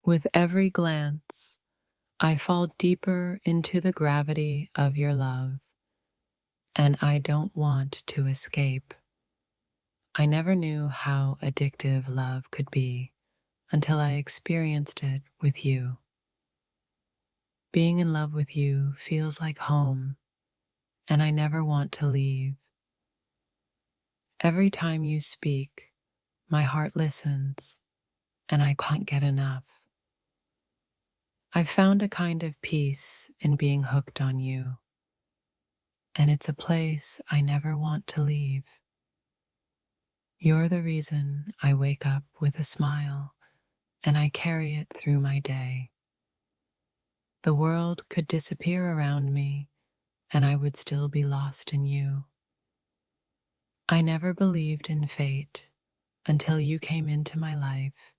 With every glance, I fall deeper into the gravity of your love, and I don't want to escape. I never knew how addictive love could be until I experienced it with you. Being in love with you feels like home, and I never want to leave. Every time you speak, my heart listens, and I can't get enough. I've found a kind of peace in being hooked on you, and it's a place I never want to leave. You're the reason I wake up with a smile, and I carry it through my day. The world could disappear around me, and I would still be lost in you. I never believed in fate until you came into my life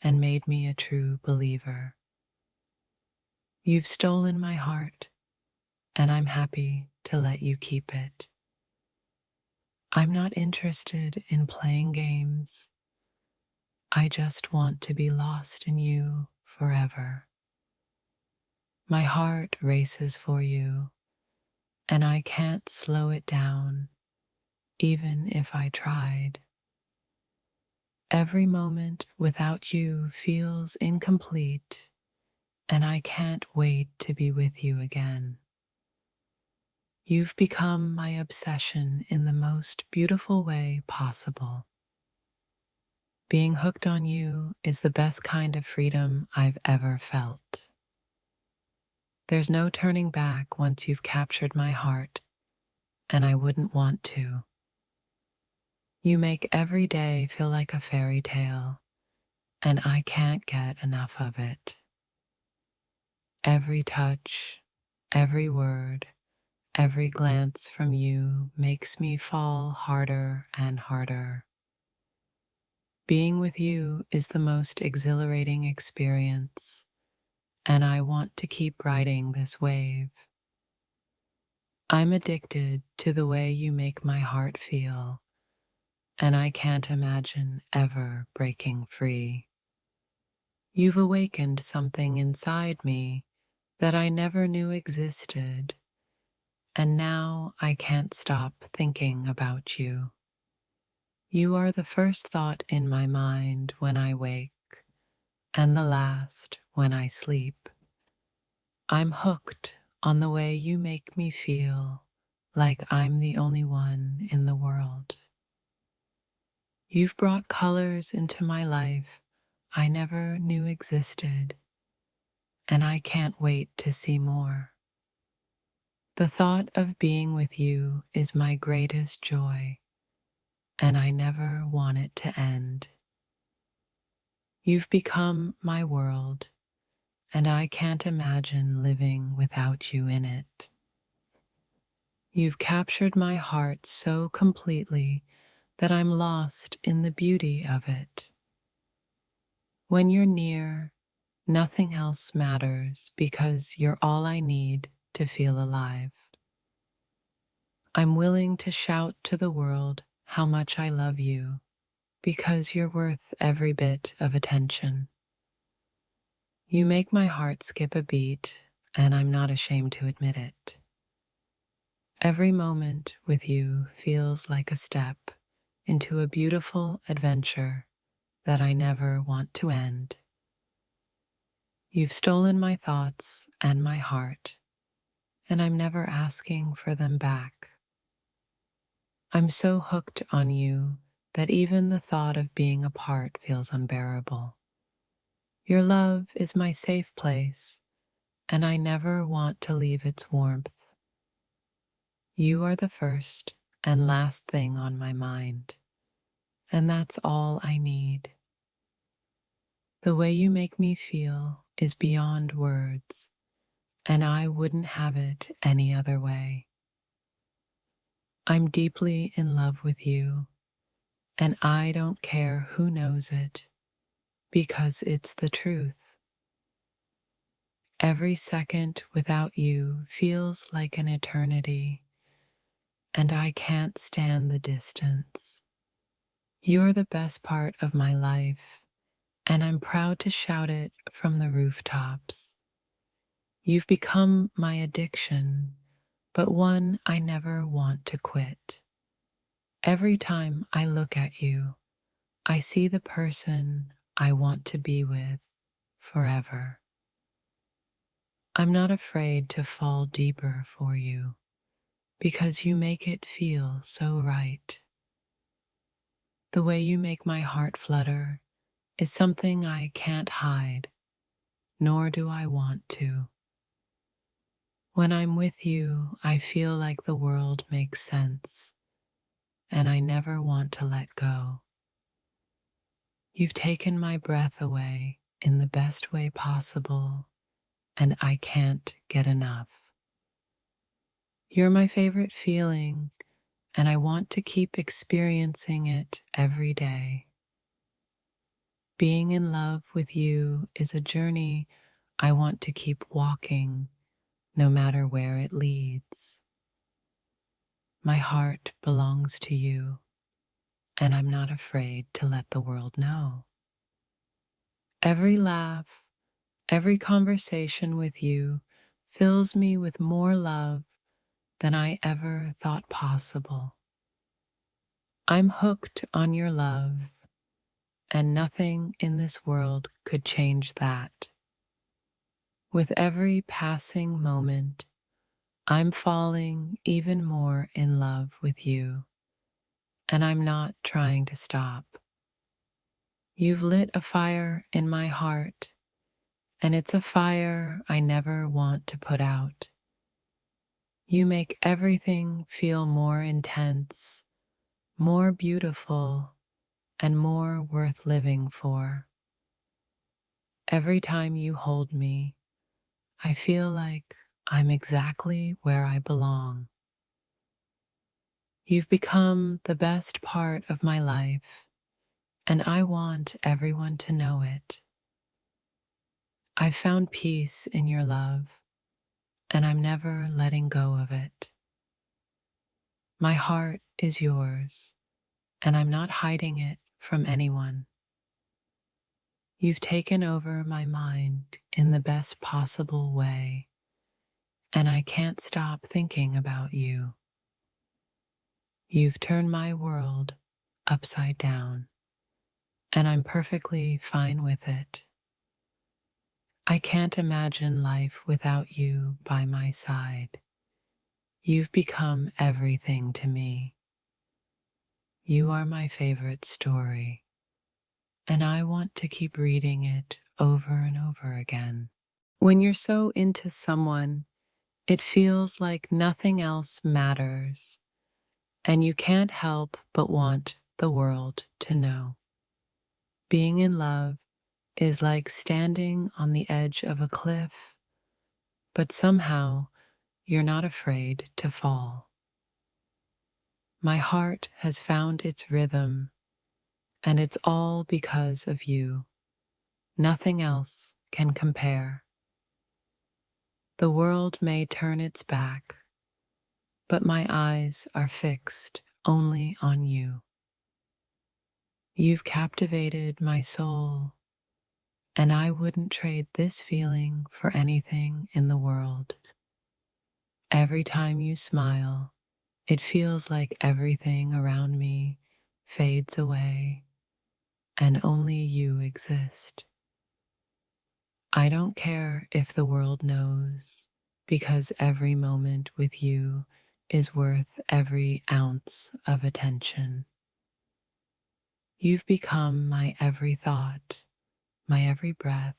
and made me a true believer. You've stolen my heart, and I'm happy to let you keep it. I'm not interested in playing games. I just want to be lost in you forever. My heart races for you, and I can't slow it down, even if I tried. Every moment without you feels incomplete, and I can't wait to be with you again. You've become my obsession in the most beautiful way possible. Being hooked on you is the best kind of freedom I've ever felt. There's no turning back once you've captured my heart, and I wouldn't want to. You make every day feel like a fairy tale, and I can't get enough of it. Every touch, every word, every glance from you makes me fall harder and harder. Being with you is the most exhilarating experience, and I want to keep riding this wave. I'm addicted to the way you make my heart feel, and I can't imagine ever breaking free. You've awakened something inside me that I never knew existed, and now I can't stop thinking about you. You are the first thought in my mind when I wake, and the last when I sleep. I'm hooked on the way you make me feel like I'm the only one in the world. You've brought colors into my life I never knew existed, and I can't wait to see more. The thought of being with you is my greatest joy, and I never want it to end. You've become my world, and I can't imagine living without you in it. You've captured my heart so completely that I'm lost in the beauty of it. When you're near, nothing else matters because you're all I need to feel alive. I'm willing to shout to the world how much I love you because you're worth every bit of attention. You make my heart skip a beat, and I'm not ashamed to admit it. Every moment with you feels like a step into a beautiful adventure that I never want to end. You've stolen my thoughts and my heart, and I'm never asking for them back. I'm so hooked on you that even the thought of being apart feels unbearable. Your love is my safe place, and I never want to leave its warmth. You are the first and last thing on my mind, and that's all I need. The way you make me feel is beyond words, and I wouldn't have it any other way. I'm deeply in love with you, and I don't care who knows it, because it's the truth. Every second without you feels like an eternity, and I can't stand the distance. You're the best part of my life, and I'm proud to shout it from the rooftops. You've become my addiction, but one I never want to quit. Every time I look at you, I see the person I want to be with forever. I'm not afraid to fall deeper for you because you make it feel so right. The way you make my heart flutter is something I can't hide, nor do I want to. When I'm with you, I feel like the world makes sense, and I never want to let go. You've taken my breath away in the best way possible, and I can't get enough. You're my favorite feeling, and I want to keep experiencing it every day. Being in love with you is a journey I want to keep walking, no matter where it leads. My heart belongs to you, and I'm not afraid to let the world know. Every laugh, every conversation with you fills me with more love than I ever thought possible. I'm hooked on your love, and nothing in this world could change that. With every passing moment, I'm falling even more in love with you, and I'm not trying to stop. You've lit a fire in my heart, and it's a fire I never want to put out. You make everything feel more intense, more beautiful, and more worth living for. Every time you hold me, I feel like I'm exactly where I belong. You've become the best part of my life, and I want everyone to know it. I've found peace in your love, and I'm never letting go of it. My heart is yours, and I'm not hiding it from anyone. You've taken over my mind in the best possible way, and I can't stop thinking about you. You've turned my world upside down, and I'm perfectly fine with it. I can't imagine life without you by my side. You've become everything to me. You are my favorite story, and I want to keep reading it over and over again. When you're so into someone, it feels like nothing else matters, and you can't help but want the world to know. Being in love is like standing on the edge of a cliff, but somehow you're not afraid to fall. My heart has found its rhythm, and it's all because of you. Nothing else can compare. The world may turn its back, but my eyes are fixed only on you. You've captivated my soul, and I wouldn't trade this feeling for anything in the world. Every time you smile, it feels like everything around me fades away, and only you exist. I don't care if the world knows, because every moment with you is worth every ounce of attention. You've become my every thought, my every breath,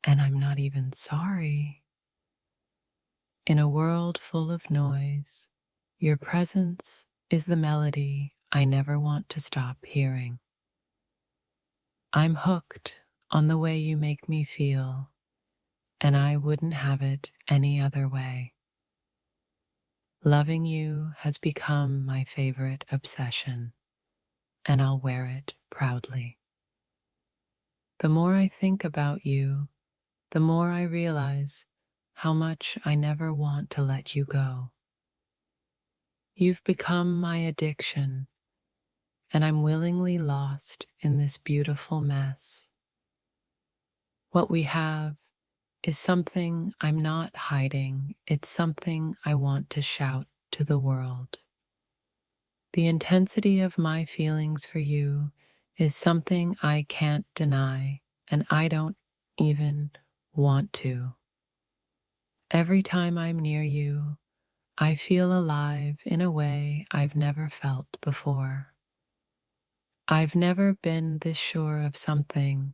and I'm not even sorry. In a world full of noise, your presence is the melody I never want to stop hearing. I'm hooked on the way you make me feel, and I wouldn't have it any other way. Loving you has become my favorite obsession, and I'll wear it proudly. The more I think about you, the more I realize how much I never want to let you go. You've become my addiction, and I'm willingly lost in this beautiful mess. What we have is something I'm not hiding, it's something I want to shout to the world. The intensity of my feelings for you is something I can't deny, and I don't even want to. Every time I'm near you, I feel alive in a way I've never felt before. I've never been this sure of something,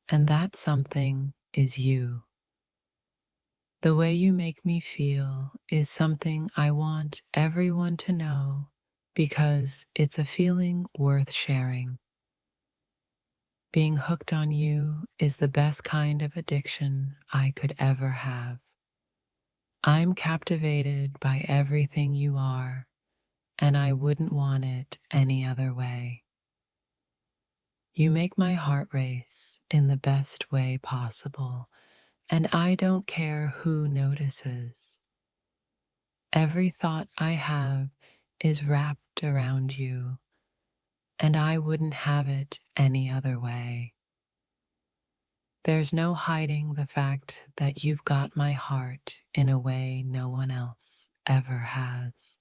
and that something is you. The way you make me feel is something I want everyone to know because it's a feeling worth sharing. Being hooked on you is the best kind of addiction I could ever have. I'm captivated by everything you are, and I wouldn't want it any other way. You make my heart race in the best way possible, and I don't care who notices. Every thought I have is wrapped around you, and I wouldn't have it any other way. There's no hiding the fact that you've got my heart in a way no one else ever has.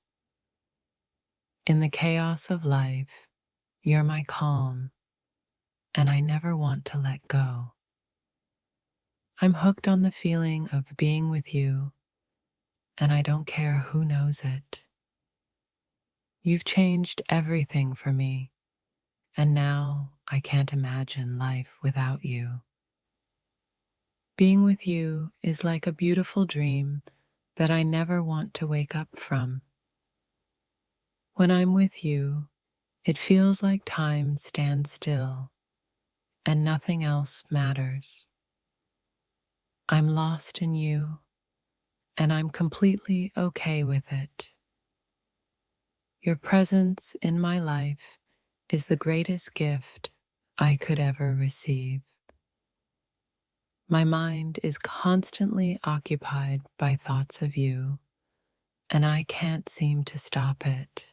In the chaos of life, you're my calm, and I never want to let go. I'm hooked on the feeling of being with you, and I don't care who knows it. You've changed everything for me, and now I can't imagine life without you. Being with you is like a beautiful dream that I never want to wake up from. When I'm with you, it feels like time stands still and nothing else matters. I'm lost in you, and I'm completely okay with it. Your presence in my life is the greatest gift I could ever receive. My mind is constantly occupied by thoughts of you, and I can't seem to stop it.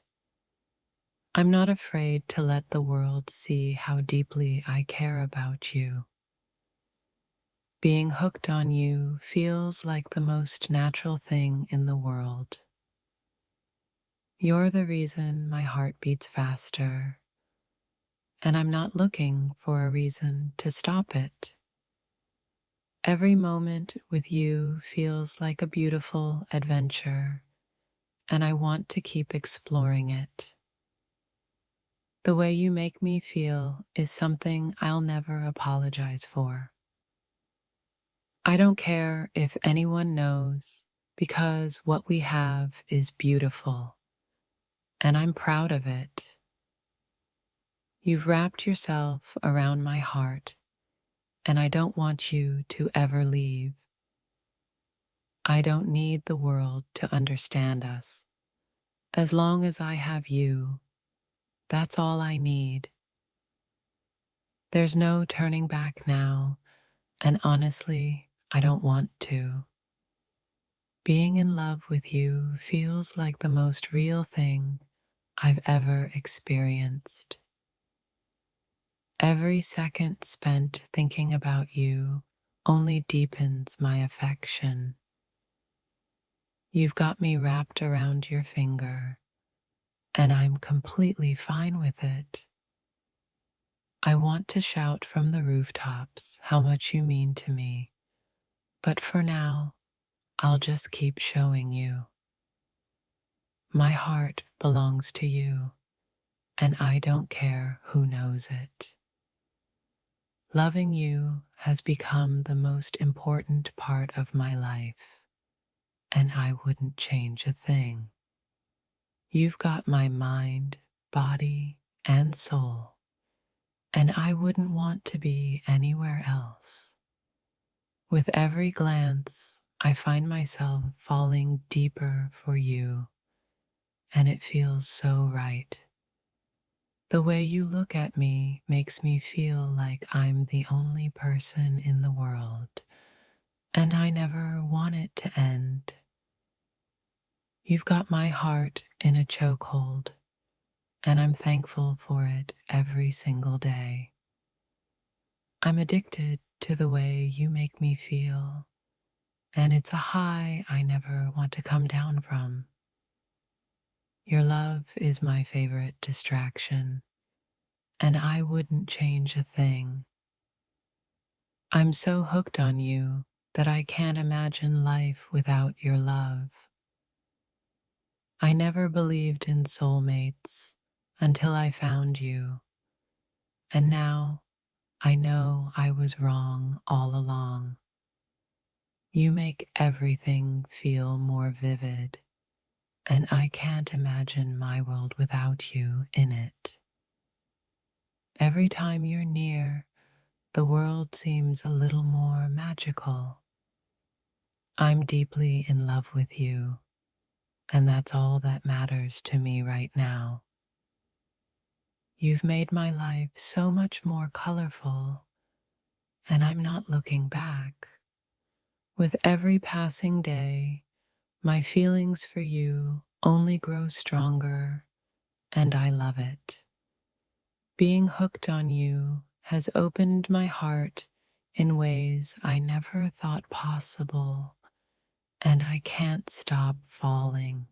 I'm not afraid to let the world see how deeply I care about you. Being hooked on you feels like the most natural thing in the world. You're the reason my heart beats faster, and I'm not looking for a reason to stop it. Every moment with you feels like a beautiful adventure, and I want to keep exploring it. The way you make me feel is something I'll never apologize for. I don't care if anyone knows, because what we have is beautiful, and I'm proud of it. You've wrapped yourself around my heart, and I don't want you to ever leave. I don't need the world to understand us. As long as I have you, that's all I need. There's no turning back now, and honestly, I don't want to. Being in love with you feels like the most real thing I've ever experienced. Every second spent thinking about you only deepens my affection. You've got me wrapped around your finger, and I'm completely fine with it. I want to shout from the rooftops how much you mean to me, but for now, I'll just keep showing you. My heart belongs to you, and I don't care who knows it. Loving you has become the most important part of my life, and I wouldn't change a thing. You've got my mind, body, and soul, and I wouldn't want to be anywhere else. With every glance, I find myself falling deeper for you, and it feels so right. The way you look at me makes me feel like I'm the only person in the world, and I never want it to end. You've got my heart in a chokehold, and I'm thankful for it every single day. I'm addicted to the way you make me feel, and it's a high I never want to come down from. Your love is my favorite distraction, and I wouldn't change a thing. I'm so hooked on you that I can't imagine life without your love. I never believed in soulmates until I found you, and now I know I was wrong all along. You make everything feel more vivid, and I can't imagine my world without you in it. Every time you're near, the world seems a little more magical. I'm deeply in love with you, and that's all that matters to me right now. You've made my life so much more colorful, and I'm not looking back. With every passing day, my feelings for you only grow stronger, and I love it. Being hooked on you has opened my heart in ways I never thought possible, and I can't stop falling.